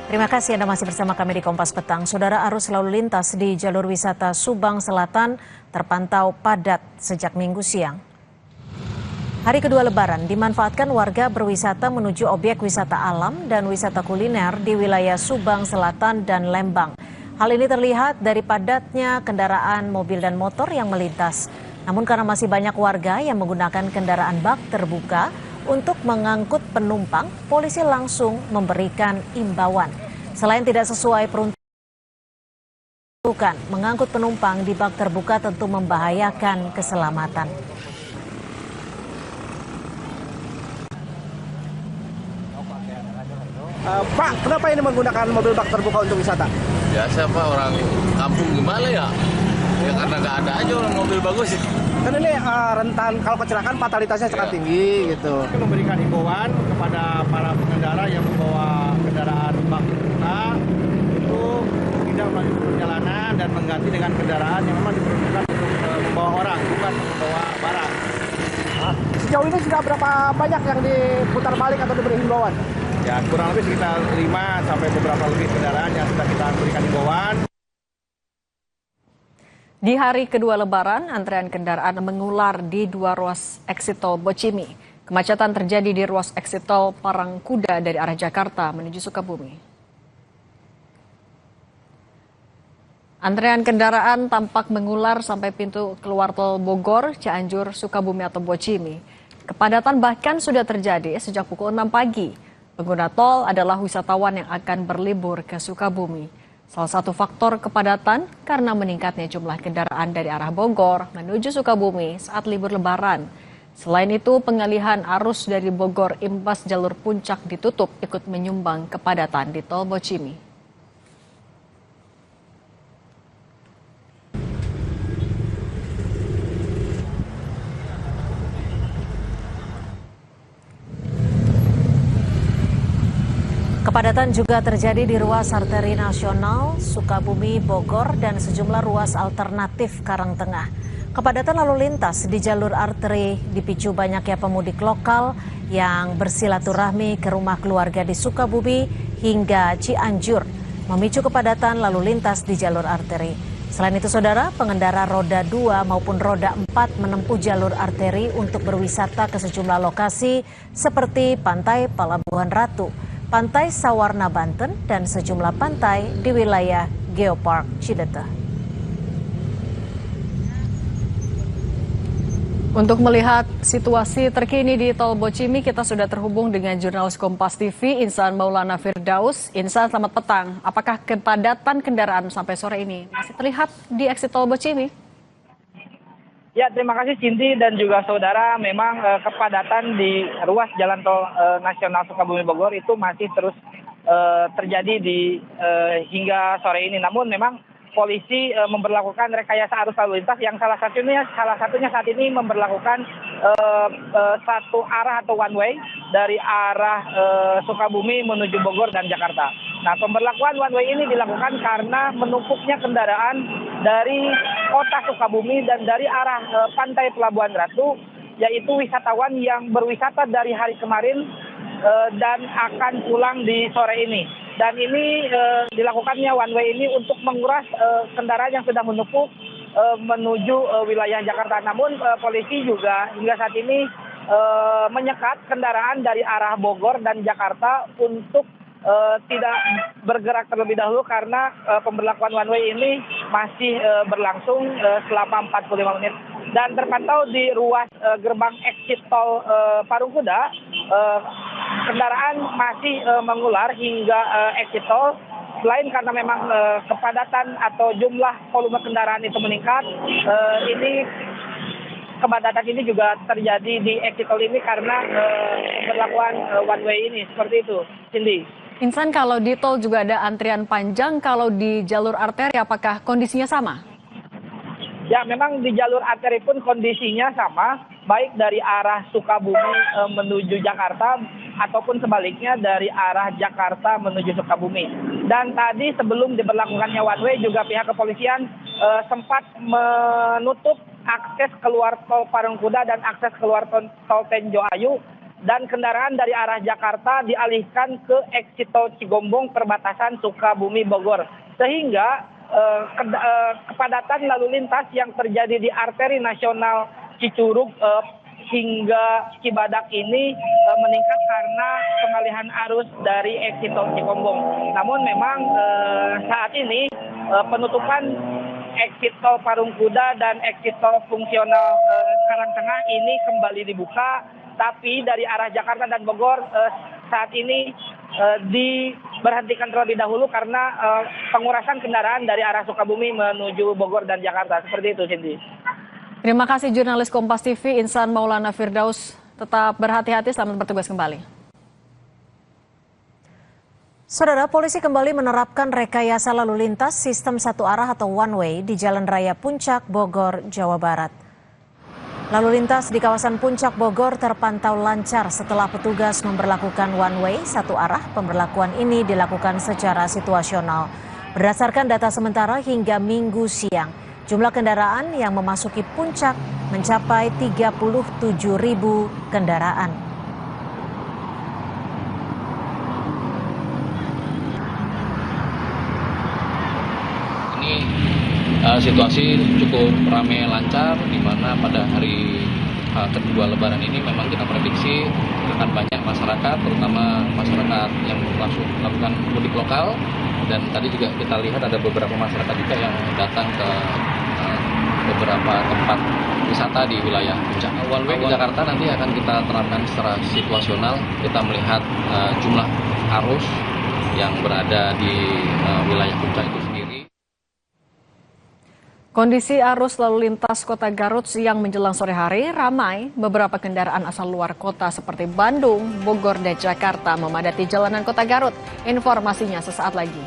Terima kasih Anda masih bersama kami di Kompas Petang. Saudara, arus lalu lintas di jalur wisata Subang Selatan terpantau padat sejak Minggu siang. Hari kedua Lebaran dimanfaatkan warga berwisata menuju objek wisata alam dan wisata kuliner di wilayah Subang Selatan dan Lembang. Hal ini terlihat dari padatnya kendaraan mobil dan motor yang melintas. Namun karena masih banyak warga yang menggunakan kendaraan bak terbuka untuk mengangkut penumpang, polisi langsung memberikan imbauan. Selain tidak sesuai peruntukan, mengangkut penumpang di bak terbuka tentu membahayakan keselamatan. Pak, kenapa ini menggunakan mobil bak terbuka untuk wisata? Biasa Pak, orang kampung gimana ya? Ya karena nggak ada aja orang mobil bagus. Kan ini rentan kalau kecelakaan fatalitasnya sangat tinggi gitu. Memberikan himbauan kepada para pengendara yang membawa kendaraan bak terbuka itu tidak melanjutkan perjalanan dan mengganti dengan kendaraan yang memang diperuntukkan untuk membawa orang, bukan membawa barang. Sejauh ini sudah berapa banyak yang diputar balik atau diberi himbauan? Ya kurang lebih sekitar 5 sampai beberapa lebih kendaraan yang sudah kita berikan himbauan. Di hari kedua Lebaran, antrean kendaraan mengular di dua ruas eksit tol Bocimi. Kemacetan terjadi di ruas eksit tol Parangkuda dari arah Jakarta menuju Sukabumi. Antrean kendaraan tampak mengular sampai pintu keluar tol Bogor, Cianjur, Sukabumi atau Bocimi. Kepadatan bahkan sudah terjadi sejak pukul 6 pagi. Pengguna tol adalah wisatawan yang akan berlibur ke Sukabumi. Salah satu faktor kepadatan karena meningkatnya jumlah kendaraan dari arah Bogor menuju Sukabumi saat libur Lebaran. Selain itu, pengalihan arus dari Bogor imbas jalur puncak ditutup ikut menyumbang kepadatan di tol Bocimi. Kepadatan juga terjadi di ruas arteri nasional Sukabumi, Bogor, dan sejumlah ruas alternatif Karangtengah. Kepadatan lalu lintas di jalur arteri dipicu banyaknya pemudik lokal yang bersilaturahmi ke rumah keluarga di Sukabumi hingga Cianjur, memicu kepadatan lalu lintas di jalur arteri. Selain itu, saudara, pengendara roda 2 maupun roda 4 menempuh jalur arteri untuk berwisata ke sejumlah lokasi seperti Pantai Palabuhan Ratu, Pantai Sawarna Banten, dan sejumlah pantai di wilayah Geopark Cidetu. Untuk melihat situasi terkini di tol Bocimi, kita sudah terhubung dengan jurnalis Kompas TV, Insan Maulana Firdaus. Insan, selamat petang. Apakah kepadatan kendaraan sampai sore ini masih terlihat di eksit tol Bocimi? Ya, terima kasih Cindy dan juga saudara. Memang kepadatan di ruas jalan tol nasional Sukabumi Bogor itu masih terus terjadi hingga sore ini. Namun memang polisi memberlakukan rekayasa arus lalu lintas yang salah satunya saat ini memberlakukan satu arah atau one way dari arah Sukabumi menuju Bogor dan Jakarta. Nah, pemberlakuan one way ini dilakukan karena menumpuknya kendaraan dari kota Sukabumi dan dari arah Pantai Pelabuhan Ratu, yaitu wisatawan yang berwisata dari hari kemarin dan akan pulang di sore ini. Dan ini dilakukannya one way ini untuk menguras kendaraan yang sudah menumpuk menuju wilayah Jakarta. Namun polisi juga hingga saat ini menyekat kendaraan dari arah Bogor dan Jakarta untuk tidak bergerak terlebih dahulu karena pemberlakuan one way ini masih berlangsung selama 45 menit. Dan terpantau di ruas gerbang exit tol Parungkuda, kendaraan masih mengular hingga exit tol. Selain karena memang kepadatan atau jumlah volume kendaraan itu meningkat, kepadatan ini juga terjadi di exit tol ini karena pemberlakuan one way ini. Seperti itu, Cindy. Insan, kalau di tol juga ada antrian panjang, kalau di jalur arteri apakah kondisinya sama? Ya, memang di jalur arteri pun kondisinya sama, baik dari arah Sukabumi menuju Jakarta ataupun sebaliknya dari arah Jakarta menuju Sukabumi. Dan tadi sebelum diberlakukannya one way juga pihak kepolisian sempat menutup akses keluar tol Parungkuda dan akses keluar tol Tenjo Ayu dan kendaraan dari arah Jakarta dialihkan ke exit tol Cigombong perbatasan Sukabumi Bogor, sehingga kepadatan lalu lintas yang terjadi di arteri nasional Cicurug hingga Cibadak ini meningkat karena pengalihan arus dari exit tol Cigombong. Namun memang saat ini penutupan exit tol Parung Kuda dan exit tol fungsional Karangtengah ini kembali dibuka, tapi dari arah Jakarta dan Bogor saat ini diberhentikan terlebih dahulu karena pengurasan kendaraan dari arah Sukabumi menuju Bogor dan Jakarta. Seperti itu, Cindy. Terima kasih jurnalis Kompas TV Insan Maulana Firdaus. Tetap berhati-hati, selamat bertugas kembali. Saudara, polisi kembali menerapkan rekayasa lalu lintas sistem satu arah atau one way di Jalan Raya Puncak, Bogor, Jawa Barat. Lalu lintas di kawasan Puncak Bogor terpantau lancar setelah petugas memberlakukan one way satu arah. Pemberlakuan ini dilakukan secara situasional. Berdasarkan data sementara hingga Minggu siang, jumlah kendaraan yang memasuki puncak mencapai 37.000 kendaraan. Situasi cukup ramai lancar, di mana pada hari kedua Lebaran ini memang kita prediksi akan banyak masyarakat, terutama masyarakat yang langsung melakukan mudik lokal, dan tadi juga kita lihat ada beberapa masyarakat juga yang datang ke beberapa tempat wisata di wilayah Puncak. One way di Jakarta nanti akan kita terapkan secara situasional. Kita melihat jumlah arus yang berada di wilayah Puncak itu sendiri. Kondisi arus lalu lintas kota Garut siang menjelang sore hari ramai. Beberapa kendaraan asal luar kota seperti Bandung, Bogor, dan Jakarta memadati jalanan kota Garut. Informasinya sesaat lagi.